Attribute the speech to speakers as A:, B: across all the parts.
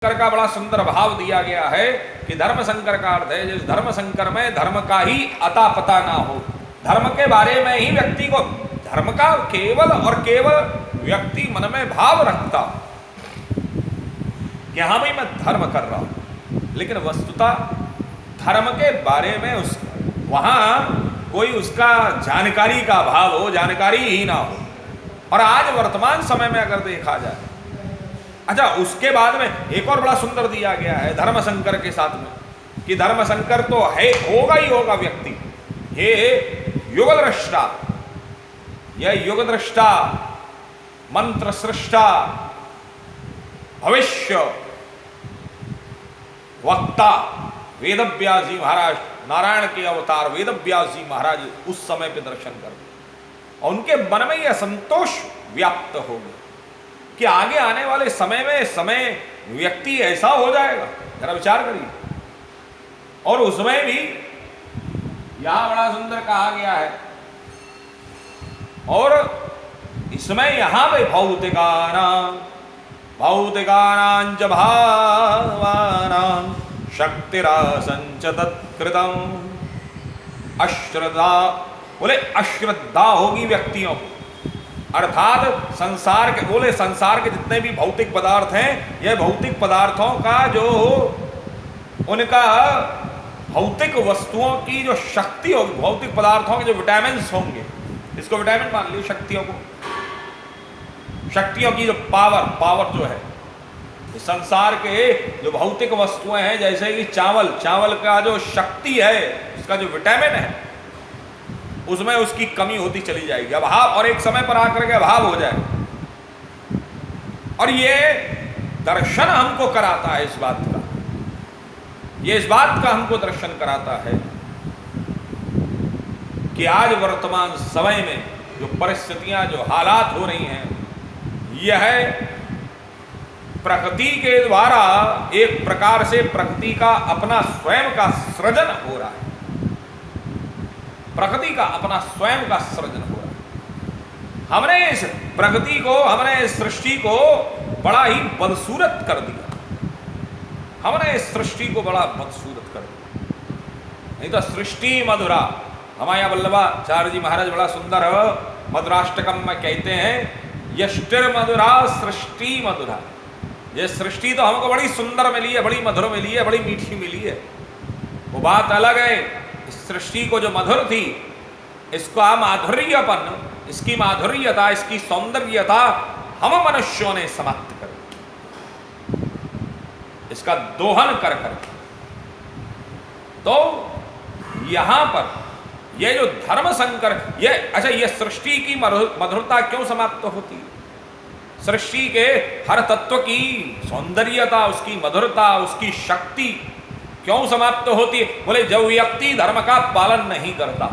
A: शंकर का बड़ा सुंदर भाव दिया गया है कि धर्म संकर का अर्थ है जिस धर्म संकर में धर्म का ही अता पता ना हो, धर्म के बारे में ही व्यक्ति को धर्म का केवल और केवल व्यक्ति मन में भाव रखता कि हाँ भाई मैं धर्म कर रहा हूं, लेकिन वस्तुतः धर्म के बारे में उस वहां कोई उसका जानकारी का अभाव हो, जानकारी ही ना हो। और आज वर्तमान समय में अगर देखा जाए, अच्छा उसके बाद में एक और बड़ा सुंदर दिया गया है धर्म संकर के साथ में कि धर्म संकर तो है, होगा ही होगा व्यक्ति, ये युग दृष्टा, यह युग दृष्टा, मंत्र सृष्टा, भविष्य वक्ता वेदव्यास जी महाराज, नारायण के अवतार वेदव्यास जी महाराज उस समय पे दर्शन कर और उनके मन में यह संतोष व्याप्त हो गया कि आगे आने वाले समय में व्यक्ति ऐसा हो जाएगा, जरा विचार करिए। और उसमें भी यहां बड़ा सुंदर कहा गया है, और इसमें यहां पे भौतिकानां च भावानां शक्तिरासंच तत्कृतम्, अश्रद्धा, बोले अश्रद्धा होगी व्यक्तियों को, अर्थात संसार के, बोले संसार के जितने भी भौतिक पदार्थ हैं, यह भौतिक पदार्थों का जो उनका भौतिक वस्तुओं की जो शक्ति होगी, भौतिक पदार्थों के जो विटामिन्स होंगे, इसको विटामिन मान लीजिए, शक्तियों की जो पावर जो है, संसार के जो भौतिक वस्तुएं हैं, जैसे कि चावल का जो शक्ति है, इसका जो विटामिन है, उसमें उसकी कमी होती चली जाएगी, अभाव, और एक समय पर आकर के अभाव हो जाए। और ये दर्शन हमको कराता है इस बात का, ये इस बात का हमको दर्शन कराता है कि आज वर्तमान समय में जो परिस्थितियां, जो हालात हो रही हैं, यह प्रकृति के द्वारा एक प्रकार से प्रकृति का अपना स्वयं का सृजन हो रहा है, प्रकृति का अपना स्वयं का सृजन हो रहा है। हमने इस प्रकृति को, हमने इस सृष्टि को बड़ा ही बदसूरत कर दिया, हमने इस सृष्टि को बड़ा बदसूरत कर दिया। नहीं तो सृष्टि मधुरा, हमारे यहाँ वल्लभाचार्य जी महाराज बड़ा सुंदर मधुराष्टकम में कहते हैं, यष्टिर मधुरा सृष्टि मधुरा, ये सृष्टि तो हमको बड़ी सुंदर मिली है, बड़ी मधुर मिली है, बड़ी मीठी मिली है, वो बात अलग है। इस सृष्टि को जो मधुर थी, इसका माधुर्यपन, इसकी माधुर्यता, इसकी सौंदर्यता हम मनुष्यों ने समाप्त कर दी, इसका दोहन कर करके। तो यहां पर ये जो धर्म संकर, ये अच्छा, ये सृष्टि की मधुरता क्यों समाप्त होती है? सृष्टि के हर तत्व की सौंदर्यता, उसकी मधुरता, उसकी शक्ति क्यों समाप्त होती है? बोले जब व्यक्ति धर्म का पालन नहीं करता।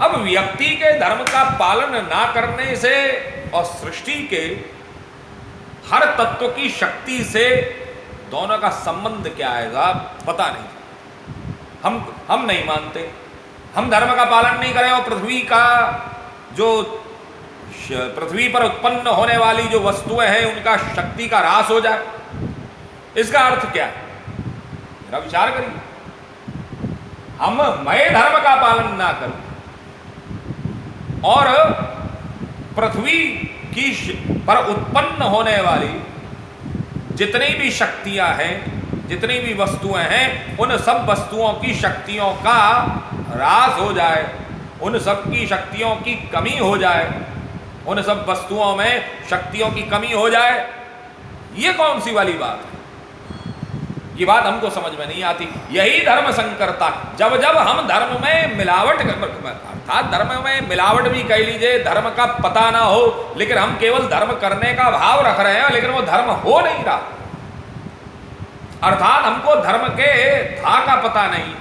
A: अब व्यक्ति के धर्म का पालन ना करने से और सृष्टि के हर तत्व की शक्ति से दोनों का संबंध क्या आएगा पता नहीं। हम नहीं मानते, हम धर्म का पालन नहीं करें और पृथ्वी का जो, पृथ्वी पर उत्पन्न होने वाली जो वस्तुएं हैं उनका शक्ति का ह्रास हो जाए, इसका अर्थ क्या है? मेरा विचार करिए। मैं धर्म का पालन ना करूं और पृथ्वी की पर उत्पन्न होने वाली जितनी भी शक्तियां हैं, जितनी भी वस्तुएं हैं, उन सब वस्तुओं की शक्तियों का ह्रास हो जाए, उन सब की शक्तियों की कमी हो जाए, उन सब वस्तुओं में शक्तियों की कमी हो जाए, ये कौन सी वाली बात है? ये बात हमको समझ में नहीं आती। यही धर्म संकरता, जब हम धर्म में मिलावट, अर्थात धर्म में मिलावट भी कह लीजिए, धर्म का पता ना हो, लेकिन हम केवल धर्म करने का भाव रख रहे हैं, लेकिन वो धर्म हो नहीं रहा। अर्थात हमको धर्म के था का पता नहीं,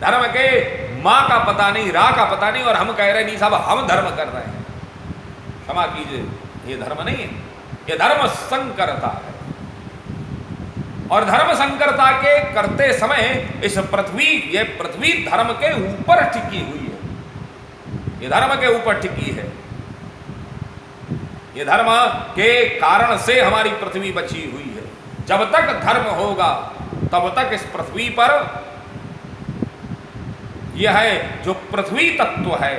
A: धर्म के माँ का पता नहीं, रा का पता नहीं, और हम कह रहे नहीं साहब हम धर्म कर रहे हैं। क्षमा कीजिए, ये धर्म नहीं है, ये धर्म संकरता है। और धर्म संकरता के करते समय इस पृथ्वी, ये पृथ्वी धर्म के ऊपर टिकी हुई है, ये धर्म के ऊपर टिकी है, ये धर्म के कारण से हमारी पृथ्वी बची हुई है। जब तक धर्म होगा तब तक इस पृथ्वी पर यह है जो पृथ्वी तत्व है,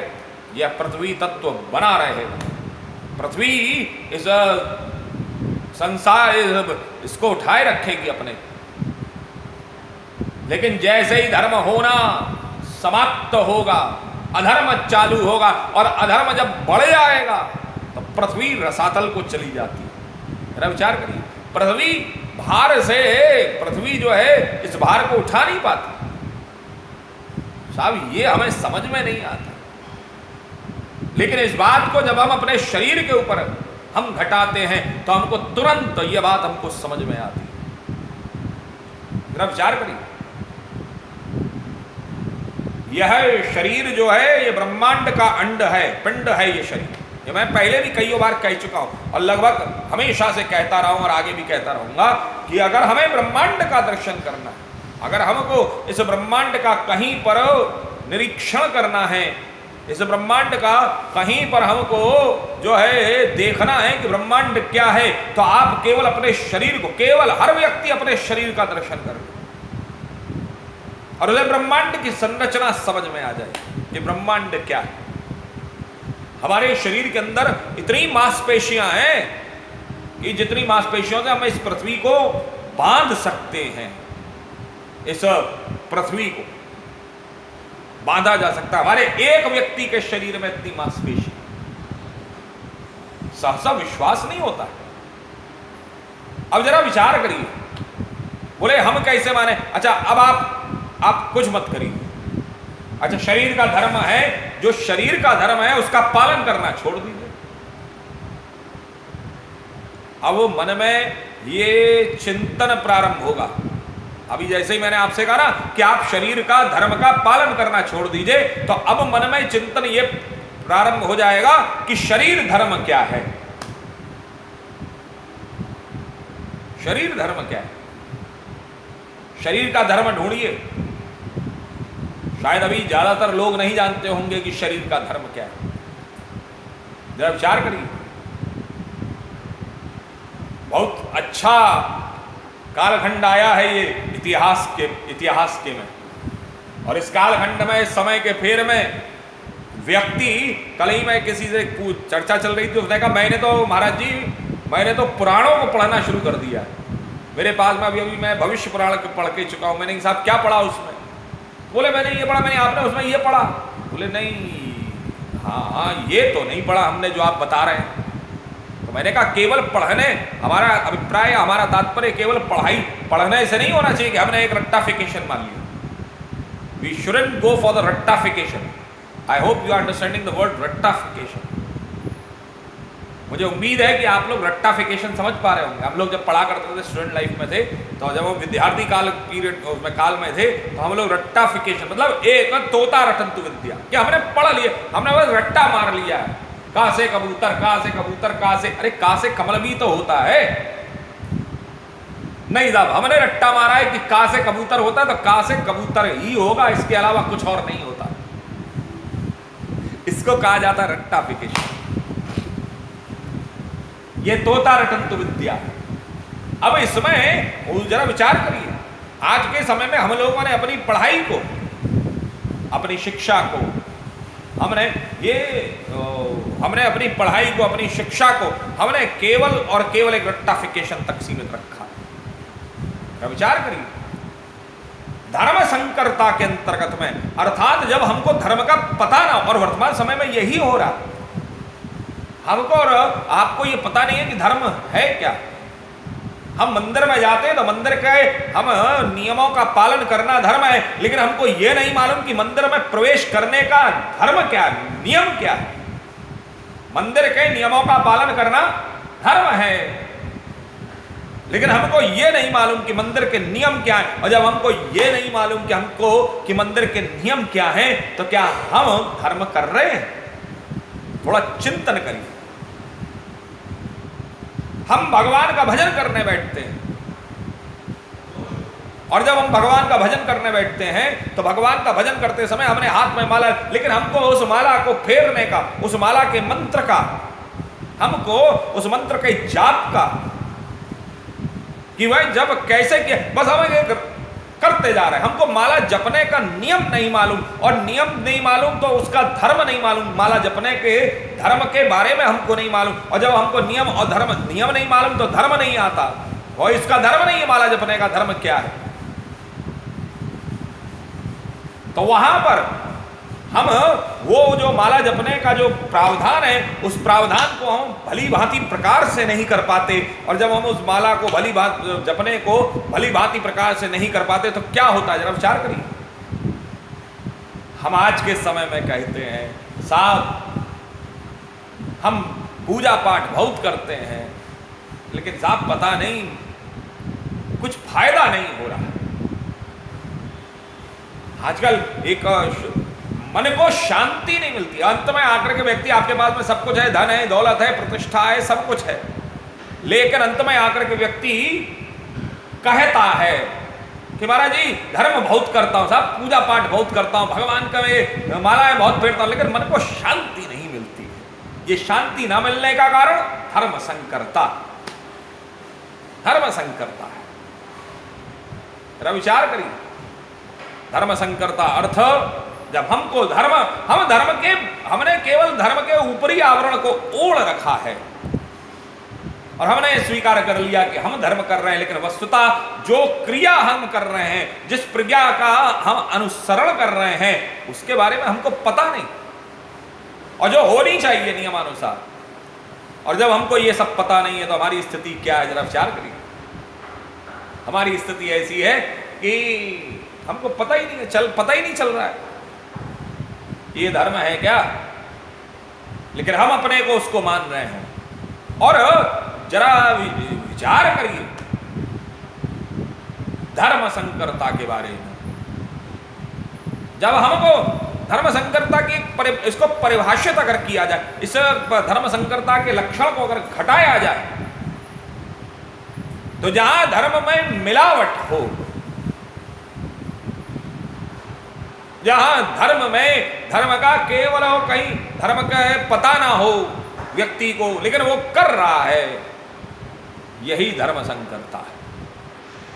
A: यह पृथ्वी तत्व बना रहेगा। पृथ्वी इस संसार इसको उठाए रखेगी अपने। लेकिन जैसे ही धर्म होना समाप्त होगा, अधर्म चालू होगा, और अधर्म जब बढ़ जाएगा तो पृथ्वी रसातल को चली जाती है। मेरा विचार करिए, पृथ्वी भार से, पृथ्वी जो है इस भार को उठा नहीं पाती। साहब ये हमें समझ में नहीं आता। लेकिन इस बात को जब हम अपने शरीर के ऊपर हम घटाते हैं तो हमको तुरंत ये बात हमको समझ में आती है। जरा विचार करिए, यह शरीर जो है ये ब्रह्मांड का अंड है, पिंड है ये शरीर। ये मैं पहले भी कई बार कह चुका हूं और लगभग हमेशा से कहता रहा हूं और आगे भी कहता रहूंगा कि अगर हमें ब्रह्मांड का दर्शन करना है, अगर हमको इस ब्रह्मांड का कहीं पर निरीक्षण करना है, इस ब्रह्मांड का कहीं पर हमको जो है देखना है कि ब्रह्मांड क्या है, तो आप केवल अपने शरीर को, केवल हर व्यक्ति अपने शरीर का दर्शन करें और उसे ब्रह्मांड की संरचना समझ में आ जाए कि ब्रह्मांड क्या है। हमारे शरीर के अंदर इतनी मांसपेशियां हैं कि जितनी मांसपेशियों से हम इस पृथ्वी को बांध सकते हैं, इस पृथ्वी को बांधा जा सकता है। हमारे एक व्यक्ति के शरीर में इतनी मांसपेशी, सहसा विश्वास नहीं होता। अब जरा विचार करिए, बोले हम कैसे माने? अच्छा अब आप कुछ मत करिए। अच्छा शरीर का धर्म है, जो शरीर का धर्म है उसका पालन करना छोड़ दीजिए। अब वो मन में ये चिंतन प्रारंभ होगा। अभी जैसे ही मैंने आपसे कहा ना कि आप शरीर का धर्म का पालन करना छोड़ दीजिए, तो अब मन में चिंतन ये प्रारंभ हो जाएगा कि शरीर धर्म क्या है, शरीर धर्म क्या है। शरीर का धर्म ढूंढिए। शायद अभी ज्यादातर लोग नहीं जानते होंगे कि शरीर का धर्म क्या है। जरा विचार करिए, बहुत अच्छा कालखंड आया है ये इतिहास के में, और इस कालखंड में, इस समय के फेर में व्यक्ति, कल ही मैं किसी से चर्चा चल रही थी, उसने कहा मैंने तो महाराज जी मैंने तो पुराणों को पढ़ना शुरू कर दिया। मेरे पास में अभी मैं भविष्य पुराण पढ़ के चुका हूं। मैंने साहब क्या पढ़ा उसमें? बोले मैंने ये पढ़ा। मैंने आपने उसमें ये पढ़ा? बोले नहीं, हाँ ये तो नहीं पढ़ा हमने जो आप बता रहे हैं। तो मैंने कहा केवल पढ़ने, हमारा अभिप्राय, हमारा तात्पर्य केवल पढ़ने से नहीं होना चाहिए कि हमने एक रट्टाफिकेशन मान लिया। We shouldn't go for the रट्टाफिकेशन। I hope you are understanding the word रट्टाफिकेशन। मुझे उम्मीद है कि आप लोग रट्टाफिकेशन समझ पा रहे होंगे। हम लोग जब पढ़ा करते थे स्टूडेंट लाइफ में थे, तो जब हम विद्यार्थी काल पीरियड उसमें काल में थे, तो हम लोग रट्टाफिकेशन मतलब एक तोता रटंतु विद्या, कि हमने पढ़ लिया, हमने बस रट्टा मार लिया है। का से कबूतर, का से कबूतर, का से, अरे का से कमल भी तो होता है। नहीं साहब, हमने रट्टा मारा है कि का से कबूतर होता है तो का से कबूतर ही होगा, इसके अलावा कुछ और नहीं होता। इसको कहा जाता है रट्टाफिकेशन। ये तोता रटंतु विद्या। अब इसमें जरा विचार करिए, आज के समय में हम लोगों ने अपनी पढ़ाई को, अपनी शिक्षा को, हमने अपनी पढ़ाई को, अपनी शिक्षा को हमने केवल और केवल एक रट्टाफिकेशन तक सीमित रखा। विचार करिए, धर्म संकरता के अंतर्गत में, अर्थात जब हमको धर्म का पता ना, और वर्तमान समय में यही हो रहा, हमको और आपको ये पता नहीं है कि धर्म है क्या। हम मंदिर में जाते हैं तो मंदिर के हम नियमों का पालन करना धर्म है, लेकिन हमको ये नहीं मालूम कि मंदिर में प्रवेश करने का धर्म क्या है, नियम क्या है। मंदिर के नियमों का पालन करना धर्म है, लेकिन हमको ये नहीं मालूम कि मंदिर के नियम क्या है। और जब हमको ये नहीं मालूम कि मंदिर के नियम क्या है, तो क्या हम धर्म कर रहे हैं? थोड़ा चिंतन करिए। हम भगवान का भजन करने बैठते हैं, और जब हम भगवान का भजन करने बैठते हैं तो भगवान का भजन करते समय हमने हाथ में माला, लेकिन हमको उस माला को फेरने का, उस माला के मंत्र का, हमको उस मंत्र के जाप का, कि भाई जब कैसे किया, बस हम ये करते जा रहे हैं। हमको माला जपने का नियम नहीं मालूम, और नियम नहीं मालूम तो उसका धर्म नहीं मालूम। माला जपने के धर्म के बारे में हमको नहीं मालूम, और जब हमको नियम और धर्म, नियम नहीं मालूम तो धर्म नहीं आता, और इसका धर्म नहीं है माला जपने का, धर्म क्या है। तो वहां पर हम वो जो माला जपने का जो प्रावधान है, उस प्रावधान को हम भली भांति प्रकार से नहीं कर पाते, और जब हम उस माला को भली भांति जपने को भली भांति प्रकार से नहीं कर पाते तो क्या होता है, जरा विचार करिए। हम आज के समय में कहते हैं साहब हम पूजा पाठ बहुत करते हैं, लेकिन साहब पता नहीं कुछ फायदा नहीं हो रहा। आजकल एक मन को शांति नहीं मिलती। अंत में आकर के व्यक्ति, आपके पास में सब कुछ है, धन है, दौलत है, प्रतिष्ठा है, सब कुछ है, लेकिन अंत में आकर के व्यक्ति कहता है कि महाराज जी धर्म बहुत करता हूं, साहब पूजा पाठ बहुत करता हूं, भगवान का मैं मालाएं बहुत फेरता हूं, लेकिन मन को शांति नहीं मिलती है। ये शांति ना मिलने का कारण धर्म संकरता, धर्म संकरता है। जरा विचार करिए, धर्म संकरता अर्थ, जब हमको धर्म, हमने केवल धर्म के ऊपरी आवरण को ओढ़ रखा है, और हमने स्वीकार कर लिया कि हम धर्म कर रहे हैं, लेकिन वस्तुतः जो क्रिया हम कर रहे हैं, जिस प्रज्ञा का हम अनुसरण कर रहे हैं, उसके बारे में हमको पता नहीं, और जो होनी चाहिए नियमानुसार। और जब हमको ये सब पता नहीं है तो हमारी स्थिति क्या है, जरा विचार करिए। हमारी स्थिति ऐसी है कि हमको पता ही नहीं चल रहा है ये धर्म है क्या, लेकिन हम अपने को उसको मान रहे हैं। और जरा विचार करिए धर्म संकरता के बारे में। जब हमको धर्म संकरता की इसको परिभाषित अगर किया जाए, इस धर्म संकरता के लक्षण को अगर घटाया जाए, तो जहां धर्म में मिलावट हो, जहां धर्म का केवल हो, कहीं धर्म का पता ना हो व्यक्ति को, लेकिन वो कर रहा है, यही धर्म संकरता है।